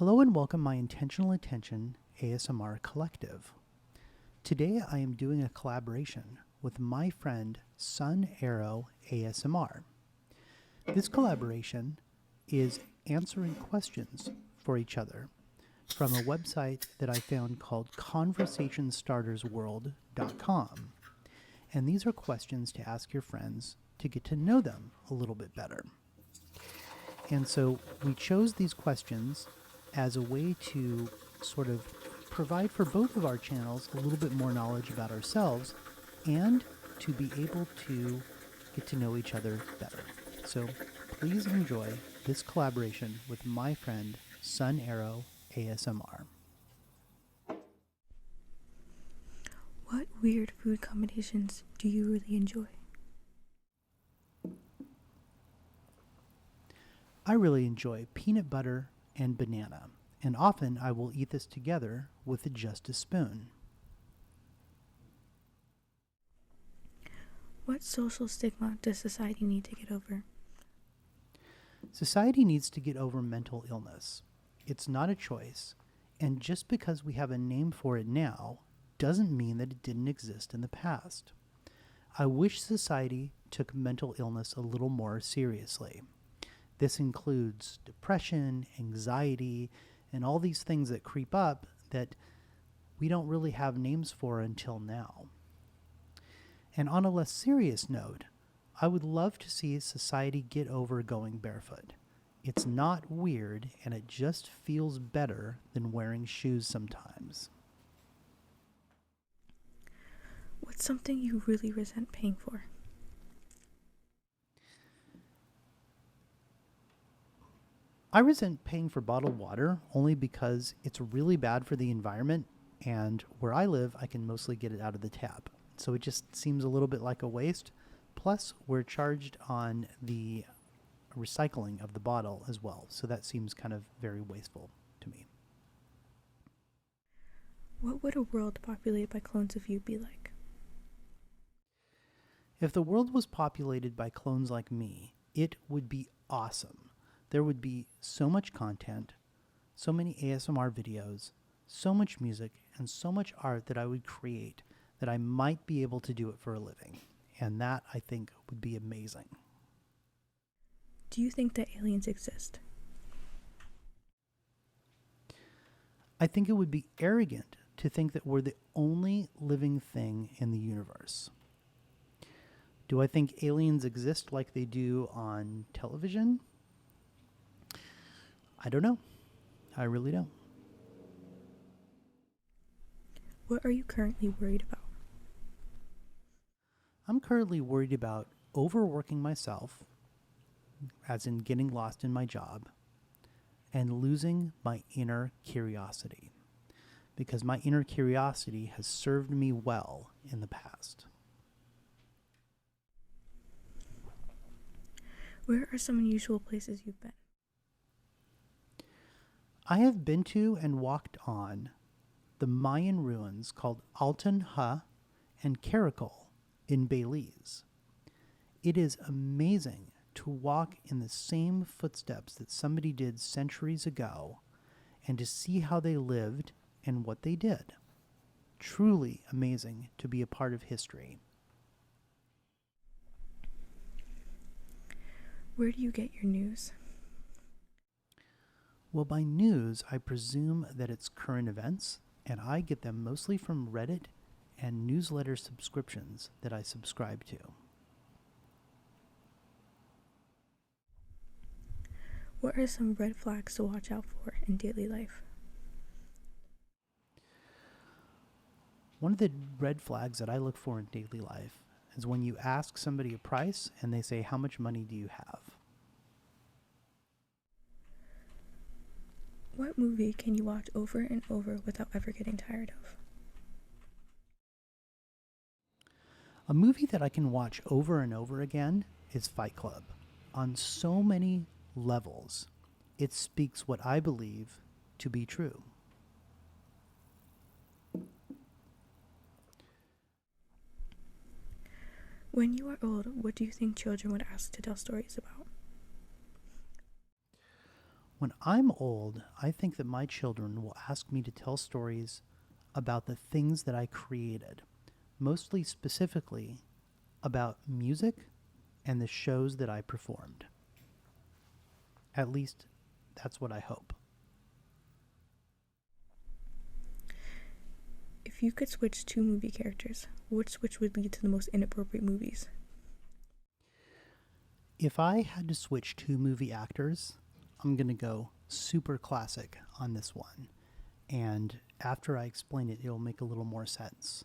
Hello and welcome my Intentional Attention ASMR collective. Today I am doing a collaboration with my friend Sun Arrow ASMR. This collaboration is answering questions for each other from a website that I found called conversationstartersworld.com. And these are questions to ask your friends to get to know them a little bit better. And so we chose these questions as a way to sort of provide for both of our channels a little bit more knowledge about ourselves and to be able to get to know each other better. So please enjoy this collaboration with my friend Sun Arrow ASMR. What weird food combinations do you really enjoy? I really enjoy peanut butter and banana, and often I will eat this together with just a spoon. What social stigma does society need to get over? Society needs to get over mental illness. It's not a choice, and just because we have a name for it now doesn't mean that it didn't exist in the past. I wish society took mental illness a little more seriously. This includes depression, anxiety, and all these things that creep up that we don't really have names for until now. And on a less serious note, I would love to see society get over going barefoot. It's not weird, and it just feels better than wearing shoes sometimes. What's something you really resent paying for? I resent paying for bottled water only because it's really bad for the environment, and where I live, I can mostly get it out of the tap. So it just seems a little bit like a waste. Plus, we're charged on the recycling of the bottle as well, so that seems kind of very wasteful to me. What would a world populated by clones of you be like? If the world was populated by clones like me, it would be awesome. There would be so much content, so many ASMR videos, so much music, and so much art that I would create that I might be able to do it for a living. And that, I think, would be amazing. Do you think that aliens exist? I think it would be arrogant to think that we're the only living thing in the universe. Do I think aliens exist like they do on television? I don't know. I really don't. What are you currently worried about? I'm currently worried about overworking myself, as in getting lost in my job, and losing my inner curiosity, because my inner curiosity has served me well in the past. Where are some unusual places you've been? I have been to and walked on the Mayan ruins called Altan Ha and Caracol in Belize. It is amazing to walk in the same footsteps that somebody did centuries ago and to see how they lived and what they did. Truly amazing to be a part of history. Where do you get your news? Well, by news, I presume that it's current events, and I get them mostly from Reddit and newsletter subscriptions that I subscribe to. What are some red flags to watch out for in daily life? One of the red flags that I look for in daily life is when you ask somebody a price and they say, "How much money do you have?" What movie can you watch over and over without ever getting tired of? A movie that I can watch over and over again is Fight Club. On so many levels, it speaks what I believe to be true. When you are old, what do you think children would ask to tell stories about? When I'm old, I think that my children will ask me to tell stories about the things that I created, mostly specifically about music and the shows that I performed. At least, that's what I hope. If you could switch two movie characters, which switch would lead to the most inappropriate movies? If I had to switch two movie actors, I'm going to go super classic on this one. And after I explain it, it'll make a little more sense.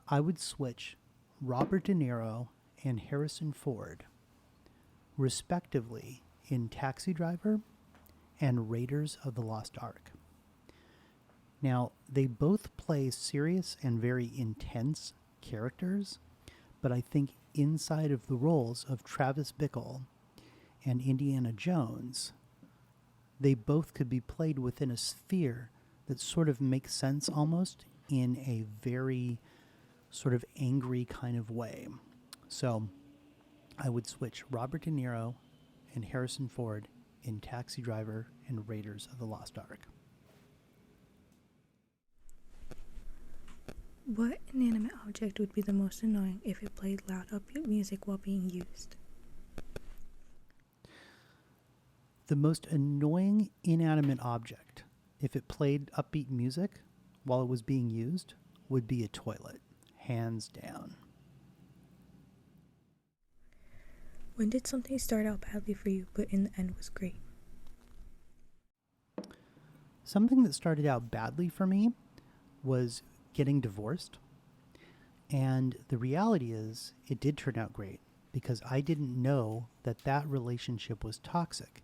I would switch Robert De Niro and Harrison Ford, respectively, in Taxi Driver and Raiders of the Lost Ark. Now, they both play serious and very intense characters, but I think inside of the roles of Travis Bickle and Indiana Jones, they both could be played within a sphere that sort of makes sense almost in a very sort of angry kind of way. So I would switch Robert De Niro and Harrison Ford in Taxi Driver and Raiders of the Lost Ark. What inanimate object would be the most annoying if it played loud upbeat music while being used? The most annoying inanimate object, if it played upbeat music while it was being used, would be a toilet, hands down. When did something start out badly for you, but in the end was great? Something that started out badly for me was getting divorced. And the reality is, it did turn out great because I didn't know that that relationship was toxic.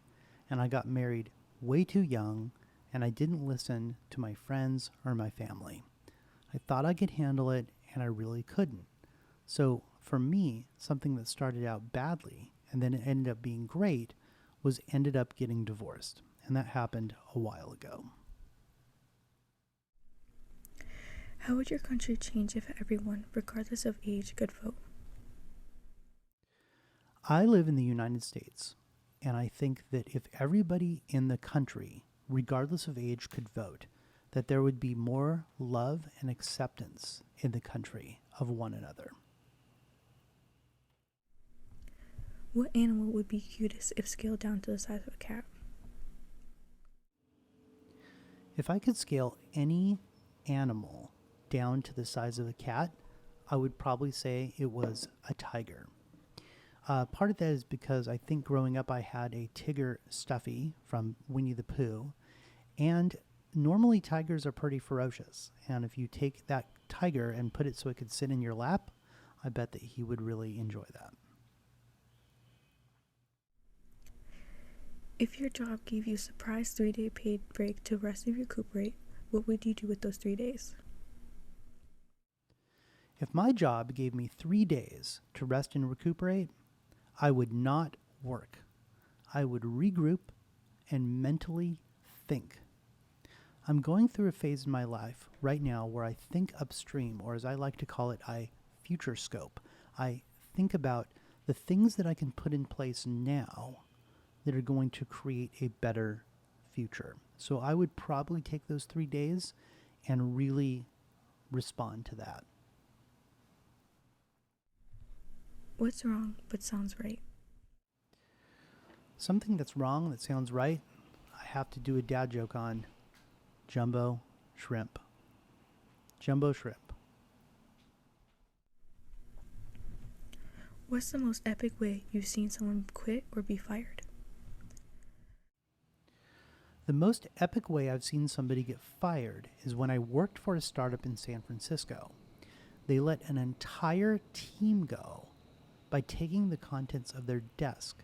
And I got married way too young, and I didn't listen to my friends or my family. I thought I could handle it, and I really couldn't. So for me, something that started out badly and then it ended up being great was ended up getting divorced. And that happened a while ago. How would your country change if everyone, regardless of age, could vote? I live in the United States, and I think that if everybody in the country, regardless of age, could vote, that there would be more love and acceptance in the country of one another. What animal would be cutest if scaled down to the size of a cat? If I could scale any animal down to the size of a cat, I would probably say it was a tiger. Part of that is because I think growing up I had a Tigger stuffy from Winnie the Pooh, and normally tigers are pretty ferocious, and if you take that tiger and put it so it could sit in your lap, I bet that he would really enjoy that. If your job gave you a surprise 3-day paid break to rest and recuperate, what would you do with those 3 days? If my job gave me 3 days to rest and recuperate, I would not work. I would regroup and mentally think. I'm going through a phase in my life right now where I think upstream, or as I like to call it, I future scope. I think about the things that I can put in place now that are going to create a better future. So I would probably take those 3 days and really respond to that. What's wrong but sounds right? Something that's wrong that sounds right, I have to do a dad joke on. Jumbo shrimp. Jumbo shrimp. What's the most epic way you've seen someone quit or be fired? The most epic way I've seen somebody get fired is when I worked for a startup in San Francisco. They let an entire team go by taking the contents of their desk,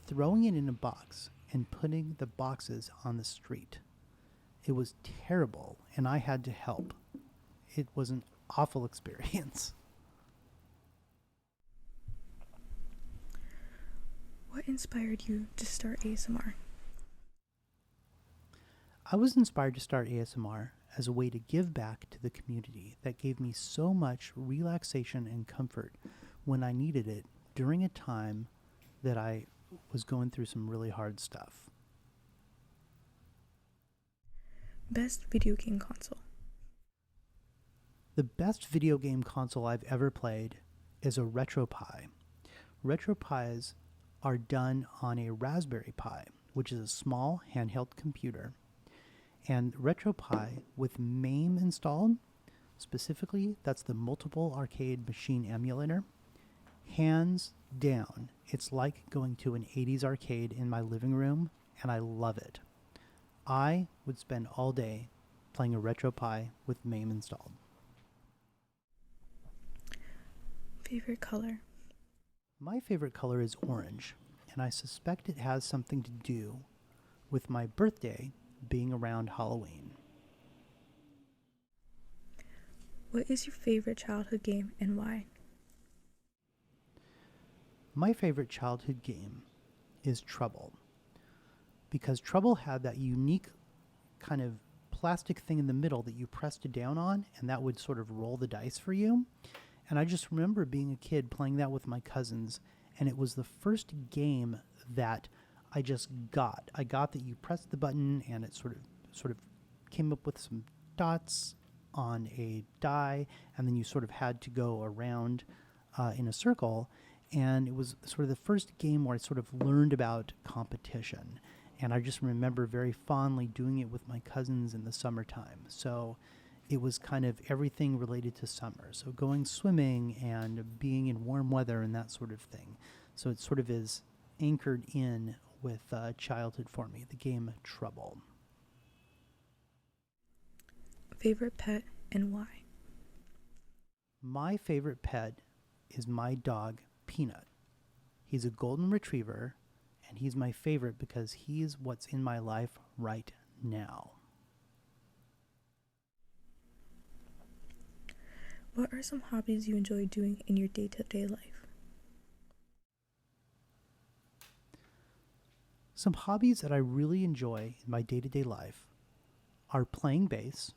throwing it in a box, and putting the boxes on the street. It was terrible, and I had to help. It was an awful experience. What inspired you to start ASMR? I was inspired to start ASMR as a way to give back to the community that gave me so much relaxation and comfort when I needed it during a time that I was going through some really hard stuff. Best video game console. The best video game console I've ever played is a RetroPie. RetroPies are done on a Raspberry Pi, which is a small handheld computer. And RetroPie with MAME installed, specifically, that's the Multiple Arcade Machine Emulator. Hands down, it's like going to an 80s arcade in my living room, and I love it. I would spend all day playing a RetroPie with MAME installed. Favorite color. My favorite color is orange, and I suspect it has something to do with my birthday being around Halloween. What is your favorite childhood game and why? My favorite childhood game is Trouble, because Trouble had that unique kind of plastic thing in the middle that you pressed down on, and that would sort of roll the dice for you. And I just remember being a kid playing that with my cousins, and it was the first game that I just got. I got that you pressed the button and it sort of came up with some dots on a die, and then you sort of had to go around in a circle. And it was sort of the first game where I sort of learned about competition. And I just remember very fondly doing it with my cousins in the summertime. So it was kind of everything related to summer. So going swimming and being in warm weather and that sort of thing. So it sort of is anchored in with childhood for me, the game Trouble. Favorite pet and why? My favorite pet is my dog, Peanut. He's a golden retriever, and he's my favorite because he's what's in my life right now. What are some hobbies you enjoy doing in your day-to-day life? Some hobbies that I really enjoy in my day-to-day life are playing bass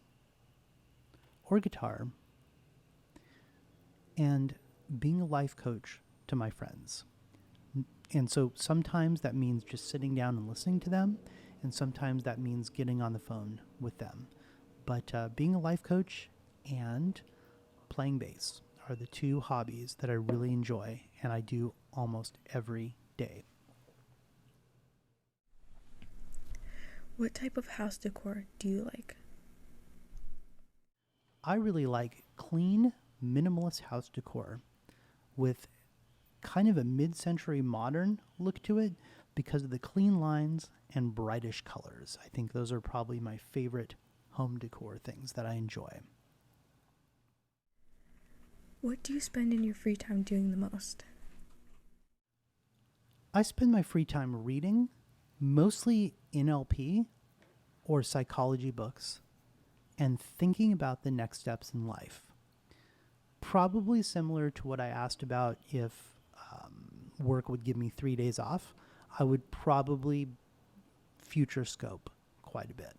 or guitar and being a life coach to my friends. And so sometimes that means just sitting down and listening to them, and sometimes that means getting on the phone with them. But being a life coach and playing bass are the two hobbies that I really enjoy, and I do almost every day. What type of house decor do you like? I really like clean, minimalist house decor with kind of a mid-century modern look to it because of the clean lines and brightish colors. I think those are probably my favorite home decor things that I enjoy. What do you spend in your free time doing the most? I spend my free time reading, mostly NLP or psychology books, and thinking about the next steps in life. Probably similar to what I asked about if work would give me 3 days off. I would probably future scope quite a bit.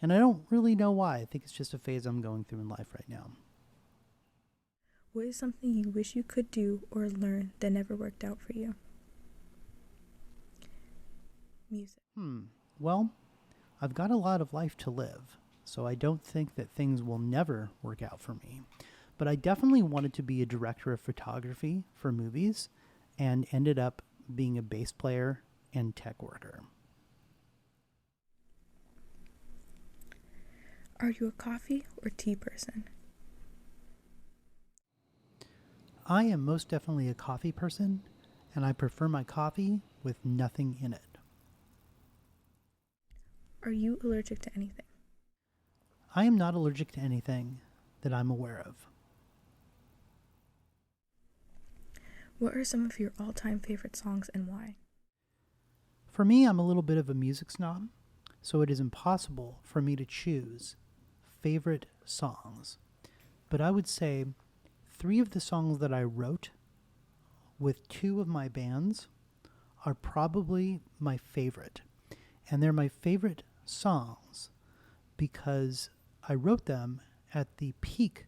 And I don't really know why. I think it's just a phase I'm going through in life right now. What is something you wish you could do or learn that never worked out for you? Music. Well, I've got a lot of life to live, so I don't think that things will never work out for me. But I definitely wanted to be a director of photography for movies and ended up being a bass player and tech worker. Are you a coffee or tea person? I am most definitely a coffee person, and I prefer my coffee with nothing in it. Are you allergic to anything? I am not allergic to anything that I'm aware of. What are some of your all-time favorite songs and why? For me, I'm a little bit of a music snob, so it is impossible for me to choose favorite songs. But I would say 3 of the songs that I wrote with 2 of my bands are probably my favorite. And they're my favorite songs because I wrote them at the peak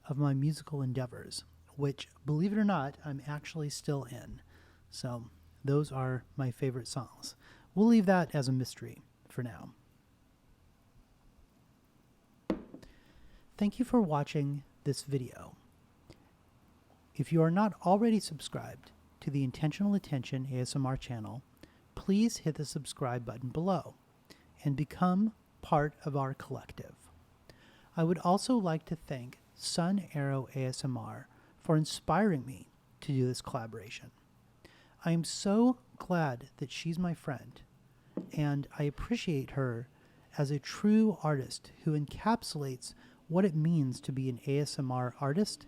of my musical endeavors, which, believe it or not, I'm actually still in. So those are my favorite songs. We'll leave that as a mystery for now. Thank you for watching this video. If you are not already subscribed to the Intentional Attention ASMR channel, please hit the subscribe button below and become part of our collective. I would also like to thank Sun Arrow ASMR for inspiring me to do this collaboration. I am so glad that she's my friend, and I appreciate her as a true artist who encapsulates what it means to be an ASMR artist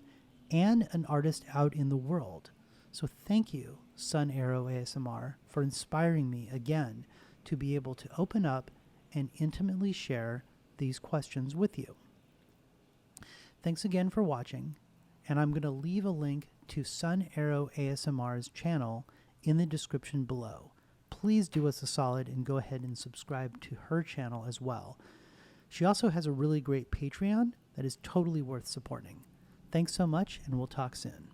and an artist out in the world. So thank you, Sun Arrow ASMR, for inspiring me again to be able to open up and intimately share these questions with you. Thanks again for watching, and I'm going to leave a link to Sun Arrow ASMR's channel in the description below. Please do us a solid and go ahead and subscribe to her channel as well. She also has a really great Patreon that is totally worth supporting. Thanks so much, and we'll talk soon.